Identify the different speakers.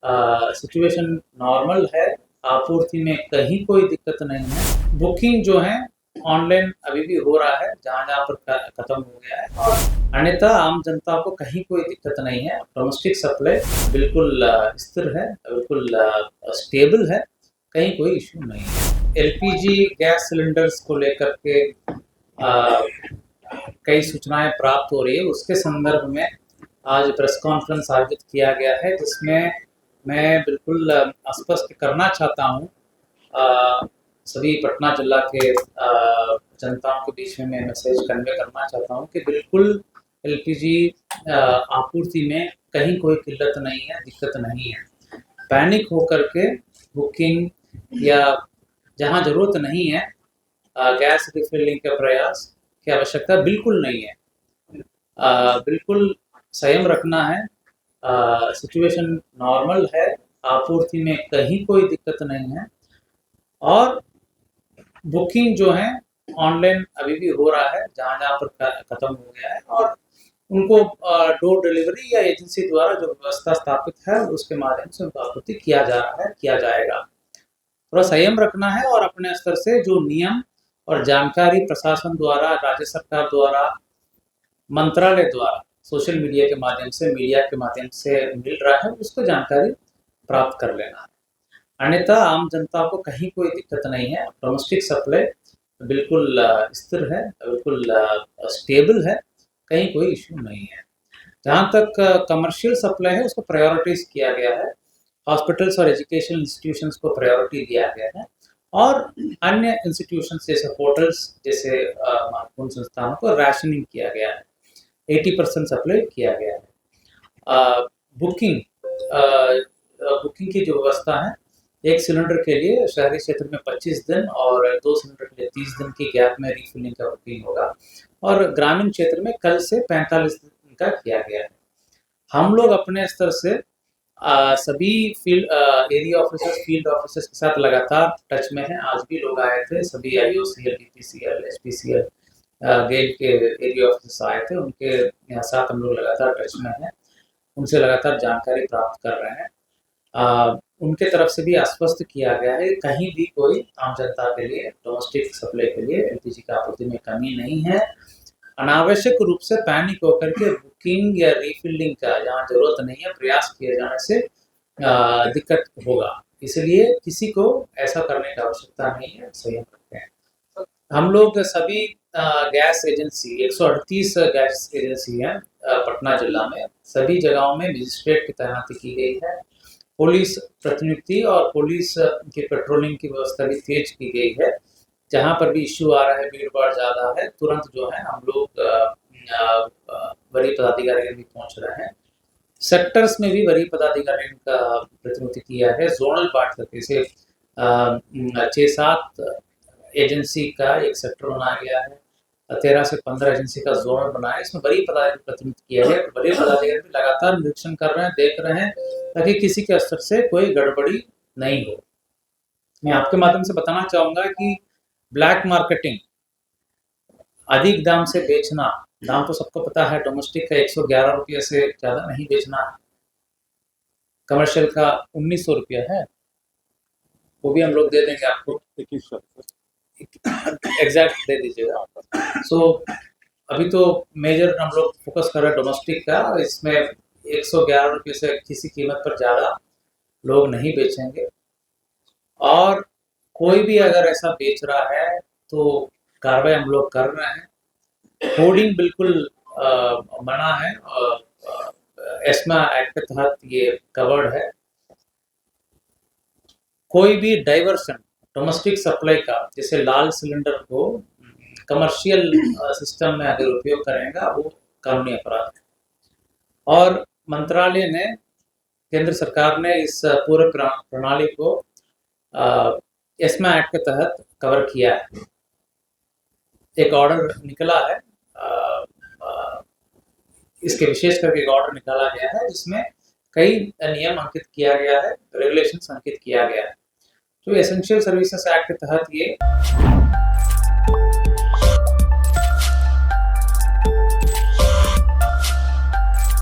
Speaker 1: Situation normal है, आपूर्ति में कहीं कोई दिक्कत नहीं है। बुकिंग जो है ऑनलाइन अभी भी हो रहा है जहाँ-जहाँ पर खत्म हो गया है और अन्यथा आम जनता को कहीं कोई दिक्कत नहीं है। डोमेस्टिक सप्लाई बिल्कुल स्थिर है, बिल्कुल स्टेबल है, कहीं कोई इश्यू नहीं है। एलपीजी गैस सिलेंडर्स को लेकर के कई सूचनाएँ प्राप्त हो रही है, उसके संदर्भ में आज प्रेस कॉन्फ्रेंस आयोजित किया गया है, जिसमें मैं बिल्कुल स्पष्ट करना चाहता हूँ सभी पटना जिला के जनताओं के बीच में मैं मैसेज कन्वे करना चाहता हूँ कि बिल्कुल एलपीजी आपूर्ति में कहीं कोई किल्लत नहीं है, दिक्कत नहीं है। पैनिक होकर के बुकिंग या जहाँ ज़रूरत नहीं है गैस रिफिलिंग का प्रयास की आवश्यकता बिल्कुल नहीं है। बिल्कुल संयम रखना है। सिचुएशन नॉर्मल है, आपूर्ति में कहीं कोई दिक्कत नहीं है और बुकिंग जो है ऑनलाइन अभी भी हो रहा है जहाँ-जहाँ पर खत्म हो गया है और उनको डोर डिलीवरी या एजेंसी द्वारा जो व्यवस्था स्थापित है उसके माध्यम से उनको आपूर्ति किया जा रहा है, किया जाएगा। थोड़ा संयम रखना है और अपने स्तर से जो नियम और जानकारी प्रशासन द्वारा, राज्य सरकार द्वारा, मंत्रालय द्वारा, सोशल मीडिया के माध्यम से, मीडिया के माध्यम से मिल रहा है, उसको जानकारी प्राप्त कर लेना है। अन्यथा आम जनता को कहीं कोई दिक्कत नहीं है। डोमेस्टिक सप्लाई बिल्कुल स्थिर है, बिल्कुल स्टेबल है, कहीं कोई इश्यू नहीं है। जहाँ तक कमर्शियल सप्लाई है उसको प्रायोरिटाइज किया गया है। हॉस्पिटल्स और एजुकेशनल इंस्टीट्यूशंस को प्रायोरिटी दिया गया है और अन्य इंस्टीट्यूशंस जैसे होटल्स जैसे महत्वपूर्ण संस्थानों को राशनिंग किया गया है। 80% सप्लाई किया गया है। बुकिंग की जो व्यवस्था है, एक सिलेंडर के लिए शहरी क्षेत्र में 25 दिन और 2 सिलेंडर के लिए 30 दिन की गैप में रिफिलिंग का बुकिंग होगा और ग्रामीण क्षेत्र में कल से 45 दिन का किया गया है। हम लोग अपने स्तर से सभी एरिया ऑफिसर्स, फील्ड ऑफिसर्स के साथ लगातार टच में हैं। आज भी लोग आए थे, सभी आईओसीएल, डीपीसीएल, एचपीसीएल, गेल के एरिया ऑफिसर्स आए थे, उनके साथ हम लोग लगातार टच में हैं, उनसे लगातार जानकारी प्राप्त कर रहे हैं। उनके तरफ से भी आश्वस्त किया गया है कहीं भी कोई आम जनता के लिए डोमेस्टिक सप्लाई के लिए एलपीजी की आपूर्ति में कमी नहीं है। अनावश्यक रूप से पैनिक होकर के बुकिंग या रिफिलिंग का जहाँ जरूरत नहीं है प्रयास किए जाने से दिक्कत होगा, इसलिए किसी को ऐसा करने की आवश्यकता नहीं है। संयम रखते हैं हम लोग सभी गैस एजेंसी 138 गैस एजेंसी हैं पटना जिला में, सभी जगहों में मजिस्ट्रेट की तैनाती की गई है। पुलिस प्रतिनियुक्ति और पुलिस की पेट्रोलिंग की व्यवस्था भी तेज की गई है। जहाँ पर भी इश्यू आ रहा है, भीड़ भाड़ ज़्यादा है, तुरंत जो है हम लोग वरीय पदाधिकारी भी पहुँच रहे हैं। सेक्टर्स में भी वरीय पदाधिकारी का प्रतिनिधित्व किया है, जोनल बांट करके इसे 6-7 एजेंसी का एक सेक्टर बनाया गया है, 13 से 15 एजेंसी का जोन बनाया है, इसमें वरीय पदाधिकारी प्रतिनिधित्व किया है। वरीय पदाधिकारी भी लगातार निरीक्षण कर रहे हैं, देख रहे हैं ताकि किसी के स्तर से कोई गड़बड़ी नहीं हो। मैं आपके माध्यम से बताना चाहूँगा कि ब्लैक मार्केटिंग, अधिक दाम से बेचना, दाम तो सबको पता है, डोमेस्टिक का 111 रुपये से ज़्यादा नहीं बेचना है, कमर्शियल का 1900 रुपया है, वो भी हम लोग दे देंगे आपको, 2100 एग्जैक्ट दे दीजिएगा। सो अभी तो मेजर हम लोग फोकस कर रहे हैं डोमेस्टिक का, इसमें 111 रुपये से किसी कीमत पर ज़्यादा लोग नहीं बेचेंगे और कोई भी अगर ऐसा बेच रहा है तो कार्रवाई हम लोग कर रहे हैं। होर्डिंग बिल्कुल मना है और एस्मा एक्ट के तहत ये कवर्ड है। कोई भी डाइवर्सन डोमेस्टिक सप्लाई का, जैसे लाल सिलेंडर को कमर्शियल सिस्टम में अगर उपयोग करेगा वो कानूनी अपराध है और मंत्रालय ने, केंद्र सरकार ने इस पूरे प्रणाली को एस्मा एक्ट के तहत कवर किया है। एक ऑर्डर निकला है, इसके विशेष करके एक ऑर्डर निकाला गया है जिसमें कई नियम अंकित किया गया है, रेगुलेशंस अंकित किया गया है। तो एसेंशियल सर्विसेज एक्ट के तहत ये